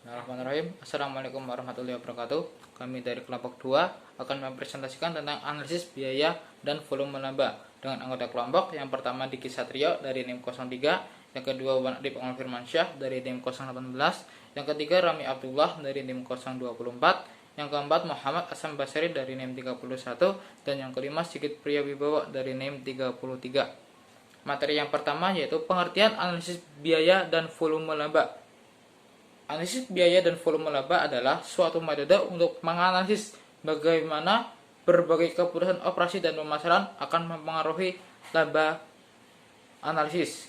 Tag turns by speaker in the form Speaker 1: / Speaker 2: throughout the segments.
Speaker 1: Bismillahirrahmanirrahim. Assalamualaikum warahmatullahi wabarakatuh. Kami dari kelompok 2 akan mempresentasikan tentang analisis biaya dan volume laba dengan anggota kelompok. Yang pertama Diki Satrio dari NIM 03, yang kedua Wanadip Firmansyah dari NIM 018, yang ketiga Rami Abdullah dari NIM 024, yang keempat Muhammad Asam Basri dari NIM 31, dan yang kelima Sigit Priyawibowo dari NIM 33. Materi yang pertama yaitu pengertian analisis biaya dan volume laba. Analisis biaya dan volume laba adalah suatu metode untuk menganalisis bagaimana berbagai keputusan operasi dan pemasaran akan mempengaruhi laba analisis.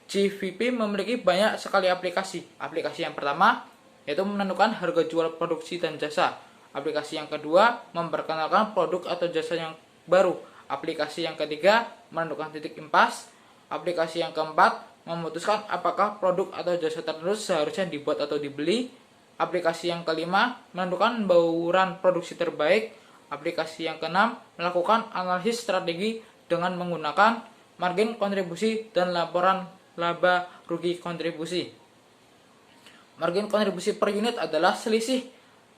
Speaker 1: GVP memiliki banyak sekali aplikasi. Aplikasi yang pertama yaitu menentukan harga jual produksi dan jasa. Aplikasi yang kedua memperkenalkan produk atau jasa yang baru. Aplikasi yang ketiga menentukan titik impas. Aplikasi yang keempat memutuskan apakah produk atau jasa tertentu seharusnya dibuat atau dibeli. Aplikasi yang kelima menentukan bauran produksi terbaik. Aplikasi yang keenam melakukan analisis strategi dengan menggunakan margin kontribusi dan laporan laba rugi kontribusi. Margin kontribusi per unit adalah selisih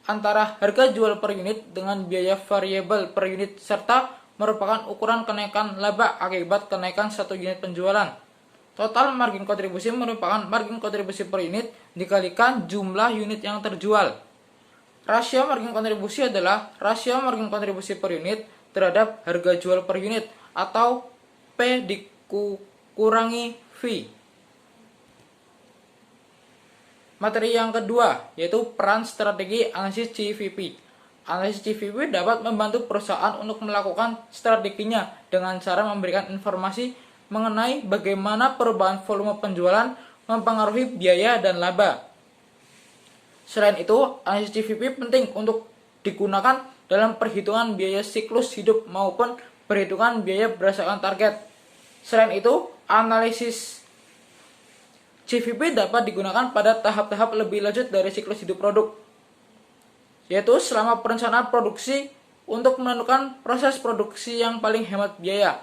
Speaker 1: antara harga jual per unit dengan biaya variabel per unit serta merupakan ukuran kenaikan laba akibat kenaikan satu unit penjualan. Total margin kontribusi merupakan margin kontribusi per unit dikalikan jumlah unit yang terjual. Rasio margin kontribusi adalah rasio margin kontribusi per unit terhadap harga jual per unit atau P dikurangi V. Materi yang kedua yaitu peran strategi analisis GVP. Analisis GVP dapat membantu perusahaan untuk melakukan strateginya dengan cara memberikan informasi mengenai bagaimana perubahan volume penjualan mempengaruhi biaya dan laba. Selain itu, analisis GVP penting untuk digunakan dalam perhitungan biaya siklus hidup maupun perhitungan biaya berdasarkan target. Selain itu, analisis GVP dapat digunakan pada tahap-tahap lebih lanjut dari siklus hidup produk, yaitu selama perencanaan produksi untuk menentukan proses produksi yang paling hemat biaya.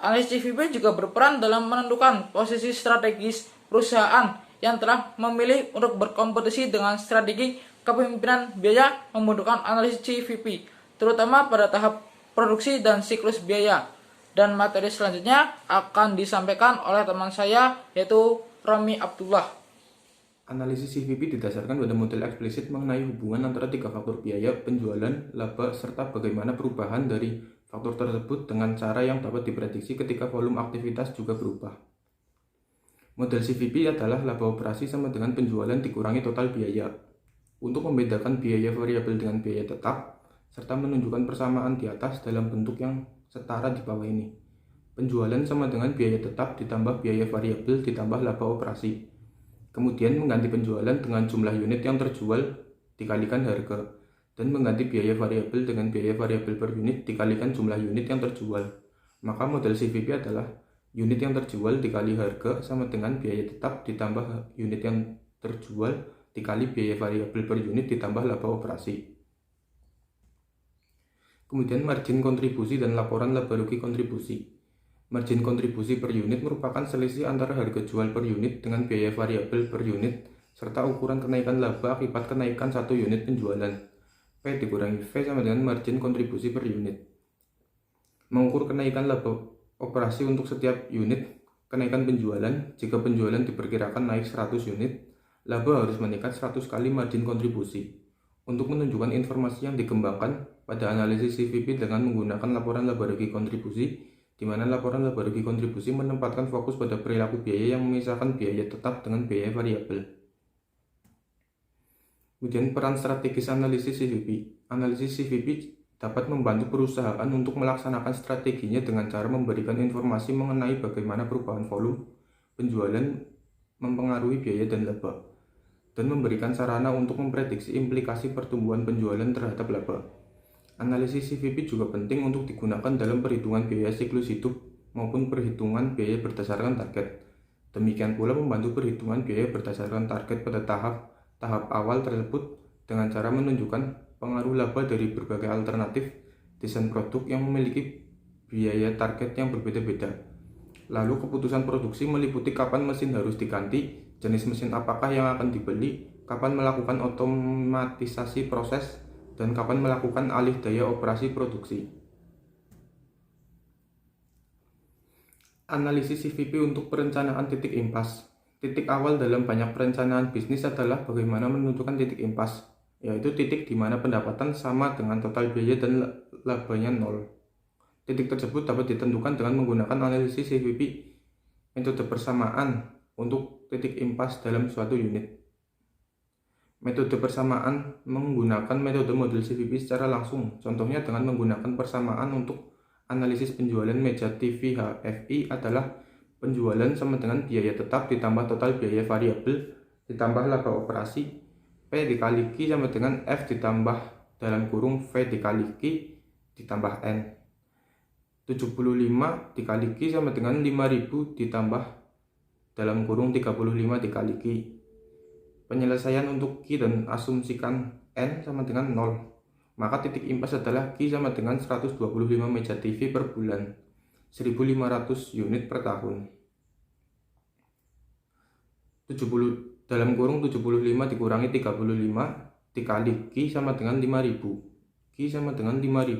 Speaker 1: Analisis GVP juga berperan dalam menentukan posisi strategis perusahaan yang telah memilih untuk berkompetisi dengan strategi kepemimpinan biaya membutuhkan analisis GVP, terutama pada tahap produksi dan siklus biaya. Dan materi selanjutnya akan disampaikan oleh teman saya yaitu Rami Abdullah.
Speaker 2: Analisis CVP didasarkan pada model eksplisit mengenai hubungan antara tiga faktor biaya, penjualan, laba, serta bagaimana perubahan dari faktor tersebut dengan cara yang dapat diprediksi ketika volume aktivitas juga berubah. Model CVP adalah laba operasi sama dengan penjualan dikurangi total biaya. Untuk membedakan biaya variabel dengan biaya tetap, serta menunjukkan persamaan di atas dalam bentuk yang setara di bawah ini. Penjualan sama dengan biaya tetap ditambah biaya variabel ditambah laba operasi. Kemudian mengganti penjualan dengan jumlah unit yang terjual dikalikan harga, dan mengganti biaya variabel dengan biaya variabel per unit dikalikan jumlah unit yang terjual. Maka model CVP adalah unit yang terjual dikali harga sama dengan biaya tetap ditambah unit yang terjual dikali biaya variabel per unit ditambah laba operasi. Kemudian margin kontribusi dan laporan laba rugi kontribusi. Margin kontribusi per unit merupakan selisih antara harga jual per unit dengan biaya variabel per unit serta ukuran kenaikan laba akibat kenaikan satu unit penjualan. P dikurangi V sama dengan margin kontribusi per unit. Mengukur kenaikan laba operasi untuk setiap unit kenaikan penjualan. Jika penjualan diperkirakan naik 100 unit, laba harus meningkat 100 kali margin kontribusi. Untuk menunjukkan informasi yang dikembangkan pada analisis CVP dengan menggunakan laporan laba rugi kontribusi, di mana laporan laba rugi kontribusi menempatkan fokus pada perilaku biaya yang memisahkan biaya tetap dengan biaya variabel. Kemudian peran strategis analisis CVP. Analisis CVP dapat membantu perusahaan untuk melaksanakan strateginya dengan cara memberikan informasi mengenai bagaimana perubahan volume penjualan mempengaruhi biaya dan laba, dan memberikan sarana untuk memprediksi implikasi pertumbuhan penjualan terhadap laba. Analisis CVP juga penting untuk digunakan dalam perhitungan biaya siklus hidup maupun perhitungan biaya berdasarkan target. Demikian pula membantu perhitungan biaya berdasarkan target pada tahap awal tersebut dengan cara menunjukkan pengaruh laba dari berbagai alternatif desain produk yang memiliki biaya target yang berbeda-beda. Lalu keputusan produksi meliputi kapan mesin harus diganti, jenis mesin apakah yang akan dibeli, kapan melakukan otomatisasi proses, dan kapan melakukan alih daya operasi produksi. Analisis CVP untuk perencanaan titik impas. Titik awal dalam banyak perencanaan bisnis adalah bagaimana menentukan titik impas, yaitu titik di mana pendapatan sama dengan total biaya dan labanya nol. Titik tersebut dapat ditentukan dengan menggunakan analisis CVP, metode persamaan untuk titik impas dalam suatu unit. Metode persamaan menggunakan metode model CVP secara langsung, contohnya dengan menggunakan persamaan untuk analisis penjualan meja TV HFI adalah penjualan sama dengan biaya tetap ditambah total biaya variabel ditambah laba operasi, P dikali Q sama dengan F ditambah dalam kurung V dikali Q ditambah N. 75 dikali Q sama dengan 5000 ditambah dalam kurung 35 dikali Q. Penyelesaian untuk Q dan asumsikan N sama dengan 0. Maka titik impas adalah Q sama dengan 125 meja TV per bulan, 1500 unit per tahun. 70 dalam kurung 75 dikurangi 35 dikali Q sama dengan 5000. Q sama dengan 5000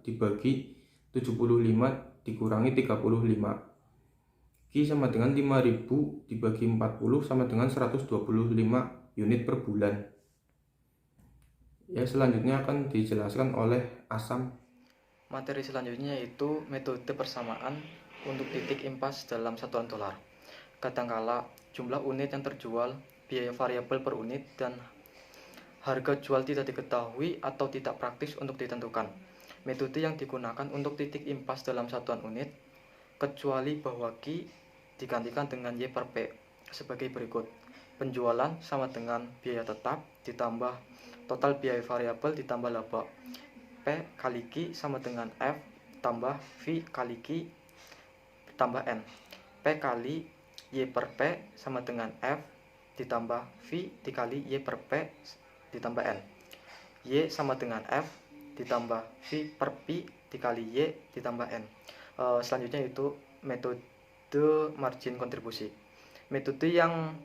Speaker 2: dibagi 75 dikurangi 35. Q sama dengan 5000 dibagi 40 sama dengan 125 unit per bulan. Ya, selanjutnya akan dijelaskan oleh Asam.
Speaker 3: Materi selanjutnya yaitu metode persamaan untuk titik impas dalam satuan dolar. Kadangkala jumlah unit yang terjual, biaya variabel per unit, dan harga jual tidak diketahui atau tidak praktis untuk ditentukan. Metode yang digunakan untuk titik impas dalam satuan unit, kecuali bahwa Q digantikan dengan Y per P sebagai berikut. Penjualan sama dengan biaya tetap ditambah total biaya variabel ditambah laba. P kali Q sama dengan F tambah V kali Q tambah N. P kali Y per P sama dengan F ditambah V dikali Y per P ditambah N. Y sama dengan F ditambah V per P dikali Y ditambah N. Selanjutnya itu metode margin kontribusi. Metode yang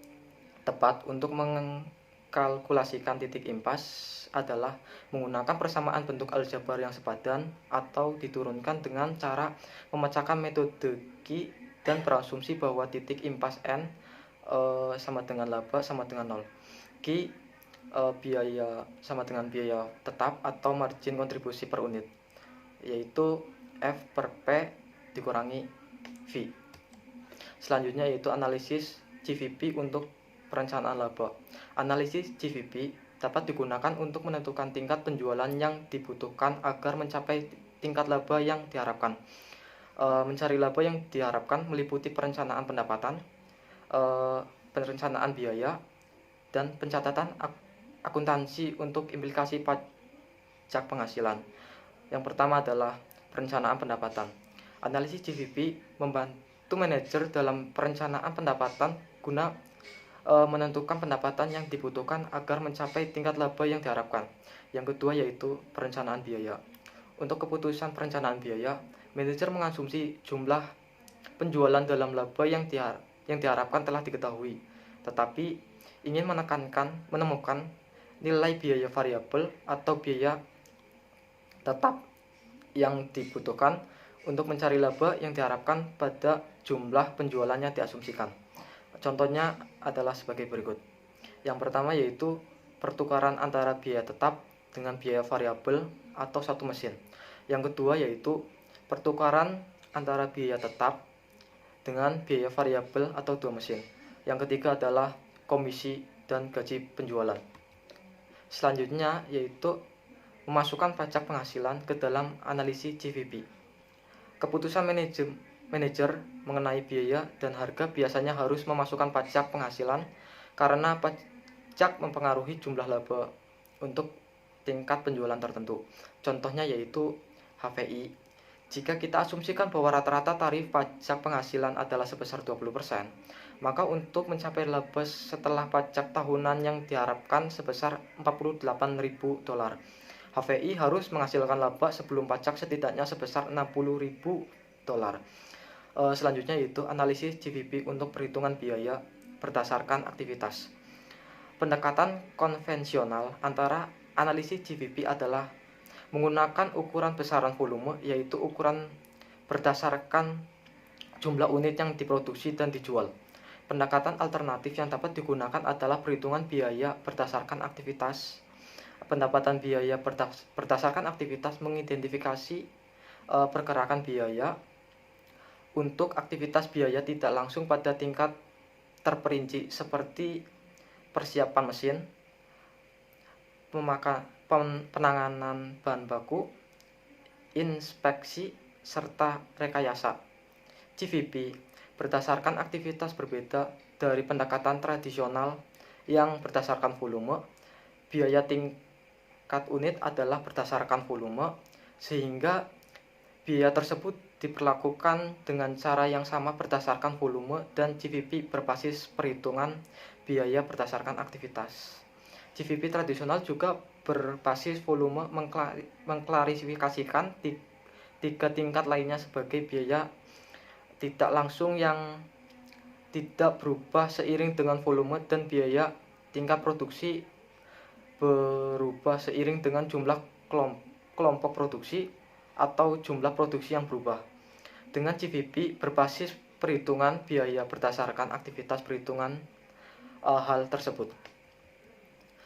Speaker 3: tepat untuk mengkalkulasikan titik impas adalah menggunakan persamaan bentuk aljabar yang sepadan atau diturunkan dengan cara memecahkan metode Q dan berasumsi bahwa titik impas N sama dengan laba sama dengan 0. Q biaya sama dengan biaya tetap atau margin kontribusi per unit, yaitu F per P dikurangi V. Selanjutnya yaitu analisis GVP untuk perencanaan laba. Analisis GVP dapat digunakan untuk menentukan tingkat penjualan yang dibutuhkan agar mencapai tingkat laba yang diharapkan. Mencari laba yang diharapkan meliputi perencanaan pendapatan, perencanaan biaya, dan pencatatan akuntansi untuk implikasi pajak penghasilan. Yang pertama adalah perencanaan pendapatan. Analisis GVP membantu manajer dalam perencanaan pendapatan guna menentukan pendapatan yang dibutuhkan agar mencapai tingkat laba yang diharapkan. Yang kedua yaitu perencanaan biaya. Untuk keputusan perencanaan biaya, manajer mengasumsi jumlah penjualan dalam laba yang diharapkan telah diketahui, tetapi ingin menemukan nilai biaya variabel atau biaya tetap yang dibutuhkan untuk mencari laba yang diharapkan pada jumlah penjualannya diasumsikan. Contohnya adalah sebagai berikut. Yang pertama yaitu pertukaran antara biaya tetap dengan biaya variabel atau satu mesin. Yang kedua yaitu pertukaran antara biaya tetap dengan biaya variabel atau dua mesin. Yang ketiga adalah komisi dan gaji penjualan. Selanjutnya yaitu memasukkan pajak penghasilan ke dalam analisis GVP. Keputusan manajer mengenai biaya dan harga biasanya harus memasukkan pajak penghasilan karena pajak mempengaruhi jumlah laba untuk tingkat penjualan tertentu. Contohnya yaitu HVI. Jika kita asumsikan bahwa rata-rata tarif pajak penghasilan adalah sebesar 20%, maka untuk mencapai laba setelah pajak tahunan yang diharapkan sebesar $48.000, HVI harus menghasilkan laba sebelum pajak setidaknya sebesar $60.000. Selanjutnya yaitu analisis GVP untuk perhitungan biaya berdasarkan aktivitas. Pendekatan konvensional antara analisis GVP adalah menggunakan ukuran besaran volume, yaitu ukuran berdasarkan jumlah unit yang diproduksi dan dijual. Pendekatan alternatif yang dapat digunakan adalah perhitungan biaya berdasarkan aktivitas. Pendapatan biaya berdasarkan aktivitas mengidentifikasi pergerakan biaya untuk aktivitas biaya tidak langsung pada tingkat terperinci seperti persiapan mesin, penanganan bahan baku, inspeksi, serta rekayasa. GVP berdasarkan aktivitas berbeda dari pendekatan tradisional yang berdasarkan volume. Biaya tingkat unit adalah berdasarkan volume, sehingga biaya tersebut diperlakukan dengan cara yang sama berdasarkan volume, dan GVP berbasis perhitungan biaya berdasarkan aktivitas. GVP tradisional juga berbasis volume mengklarifikasikan tiga tingkat lainnya sebagai biaya tidak langsung yang tidak berubah seiring dengan volume, dan biaya tingkat produksi berubah seiring dengan jumlah kelompok produksi atau jumlah produksi yang berubah. Dengan GVP berbasis perhitungan biaya berdasarkan aktivitas perhitungan hal tersebut.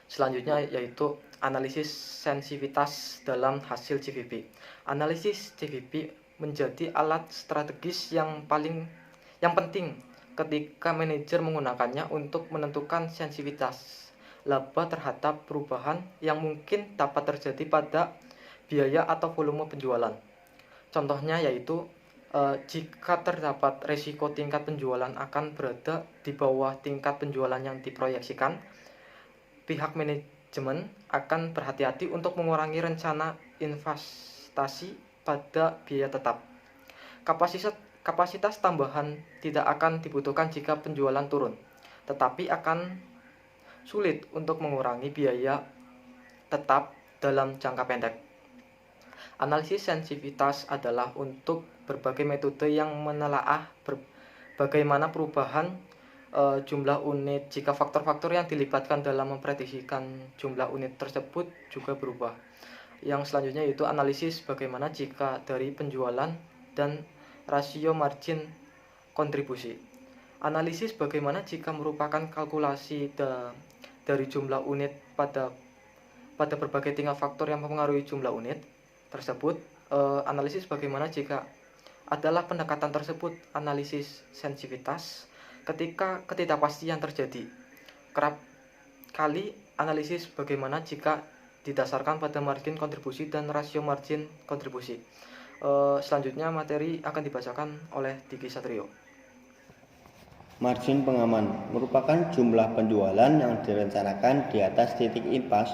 Speaker 3: Selanjutnya yaitu analisis sensitivitas dalam hasil GVP. Analisis GVP menjadi alat strategis yang penting ketika manajer menggunakannya untuk menentukan sensitivitas laba terhadap perubahan yang mungkin dapat terjadi pada biaya atau volume penjualan. Contohnya yaitu jika terdapat resiko tingkat penjualan akan berada di bawah tingkat penjualan yang diproyeksikan, pihak manajemen akan berhati-hati untuk mengurangi rencana investasi pada biaya tetap. Kapasitas tambahan tidak akan dibutuhkan jika penjualan turun, tetapi akan sulit untuk mengurangi biaya tetap dalam jangka pendek. Analisis sensitivitas adalah untuk berbagai metode yang menelaah bagaimana perubahan jumlah unit jika faktor-faktor yang dilibatkan dalam memprediksikan jumlah unit tersebut juga berubah. Yang selanjutnya yaitu analisis bagaimana jika dari penjualan dan rasio margin kontribusi. Analisis bagaimana jika merupakan kalkulasi dari jumlah unit pada berbagai tingkat faktor yang mempengaruhi jumlah unit tersebut. Analisis bagaimana jika adalah pendekatan tersebut analisis sensitivitas ketika ketidakpastian terjadi. Kerap kali analisis bagaimana jika didasarkan pada margin kontribusi dan rasio margin kontribusi. Selanjutnya materi akan dibacakan oleh Diki Satrio.
Speaker 4: Margin pengaman merupakan jumlah penjualan yang direncanakan di atas titik impas.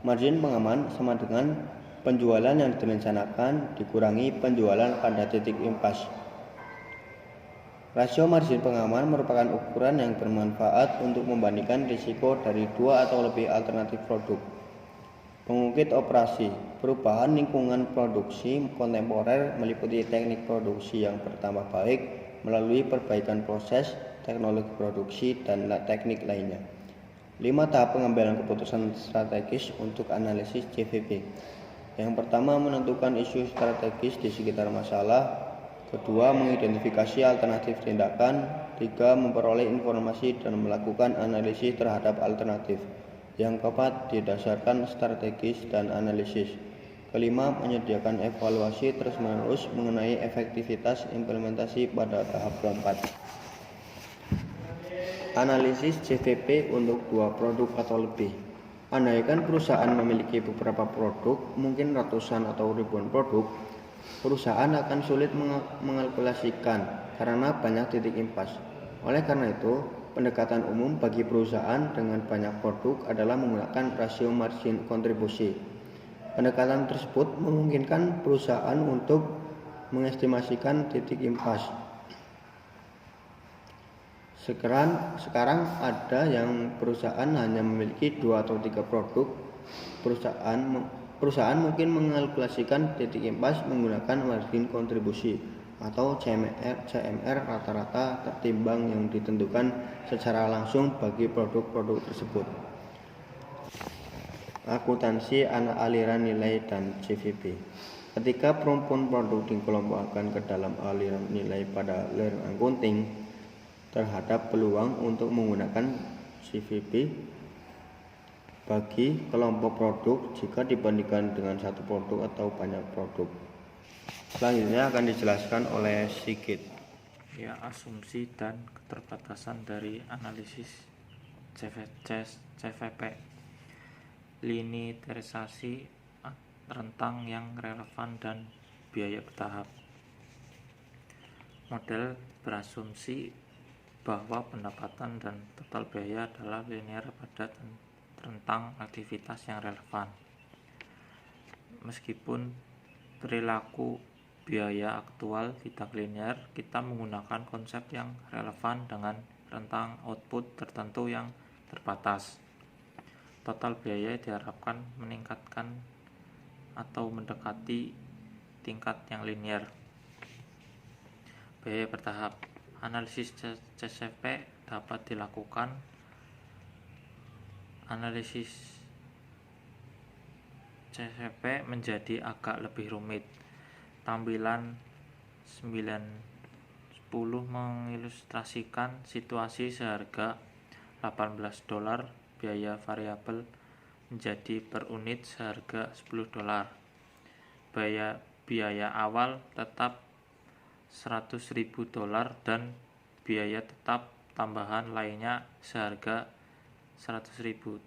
Speaker 4: Margin pengaman sama dengan penjualan yang direncanakan dikurangi penjualan pada titik impas. Rasio margin pengaman merupakan ukuran yang bermanfaat untuk membandingkan risiko dari dua atau lebih alternatif produk. Pengungkit operasi, perubahan lingkungan produksi kontemporer meliputi teknik produksi yang bertambah baik melalui perbaikan proses, teknologi produksi, dan teknik lainnya. 5 tahap pengambilan keputusan strategis untuk analisis GVP. Yang pertama, menentukan isu strategis di sekitar masalah. Kedua, mengidentifikasi alternatif tindakan. 3, memperoleh informasi dan melakukan analisis terhadap alternatif. Yang keempat, didasarkan strategis dan analisis. Kelima, menyediakan evaluasi terus-menerus mengenai efektivitas implementasi pada tahap keempat. Analisis GVP untuk dua produk atau lebih. Andaikan perusahaan memiliki beberapa produk, mungkin ratusan atau ribuan produk, perusahaan akan sulit mengalkulasikan karena banyak titik impas. Oleh karena itu, pendekatan umum bagi perusahaan dengan banyak produk adalah menggunakan rasio margin kontribusi. Pendekatan tersebut memungkinkan perusahaan untuk mengestimasikan titik impas. Sekarang ada yang perusahaan hanya memiliki 2 atau 3 produk. Perusahaan mungkin mengalkulasikan titik impas menggunakan margin kontribusi atau CMR rata-rata tertimbang yang ditentukan secara langsung bagi produk-produk tersebut. akuntansi anak aliran nilai dan CVP. Ketika perumpun produk dikelompokkan ke dalam aliran nilai pada learning accounting terhadap peluang untuk menggunakan CVP bagi kelompok produk jika dibandingkan dengan satu produk atau banyak produk. Selanjutnya akan dijelaskan oleh Sigit.
Speaker 1: Ya, asumsi dan keterbatasan dari analisis CVP. Linearisasi rentang yang relevan dan biaya bertahap. Model berasumsi bahwa pendapatan dan total biaya adalah linear pada rentang aktivitas yang relevan. Meskipun perilaku biaya aktual tidak linear, kita menggunakan konsep yang relevan dengan rentang output tertentu yang terbatas. Total biaya diharapkan meningkatkan atau mendekati tingkat yang linear. Biaya bertahap. Analisis CVP dapat dilakukan. Analisis CVP menjadi agak lebih rumit. Tampilan 9-10 mengilustrasikan situasi seharga $18 biaya variabel menjadi per unit seharga $10. Biaya awal tetap $100.000 dan biaya tetap tambahan lainnya seharga $100.000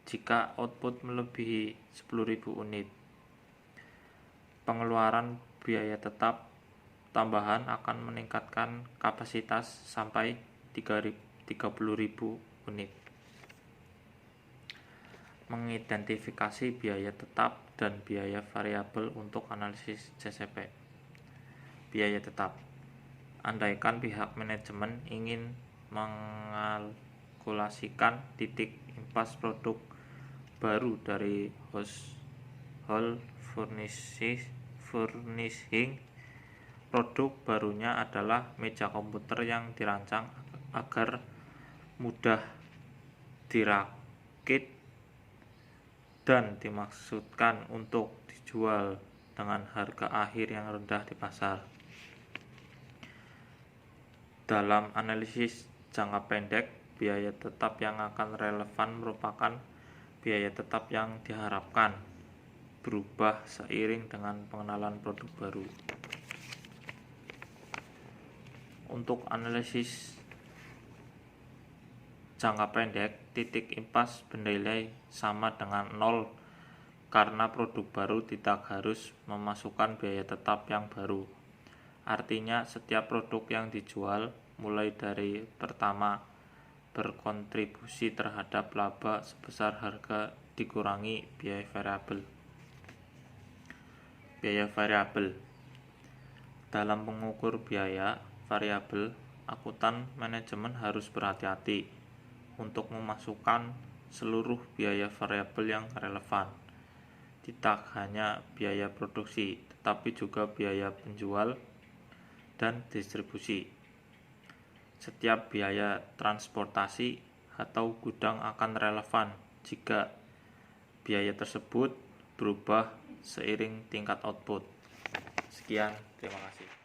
Speaker 1: jika output melebihi 10.000 unit. Pengeluaran biaya tetap tambahan akan meningkatkan kapasitas sampai 30.000 unit. Mengidentifikasi biaya tetap dan biaya variabel untuk analisis CVP. Biaya tetap. Andaikan pihak manajemen ingin mengalkulasikan titik impas produk baru dari household furnishing, produk barunya adalah meja komputer yang dirancang agar mudah dirakit dan dimaksudkan untuk dijual dengan harga akhir yang rendah di pasar. Dalam analisis jangka pendek, biaya tetap yang akan relevan merupakan biaya tetap yang diharapkan berubah seiring dengan pengenalan produk baru. Untuk analisis jangka pendek, titik impas bernilai sama dengan 0 karena produk baru tidak harus memasukkan biaya tetap yang baru. Artinya setiap produk yang dijual mulai dari pertama berkontribusi terhadap laba sebesar harga dikurangi biaya variabel. Biaya variabel. Dalam mengukur biaya variabel, akuntan manajemen harus berhati-hati untuk memasukkan seluruh biaya variabel yang relevan. Tidak hanya biaya produksi, tetapi juga biaya penjual dan distribusi. Setiap biaya transportasi atau gudang akan relevan jika biaya tersebut berubah seiring tingkat output. Sekian, terima kasih.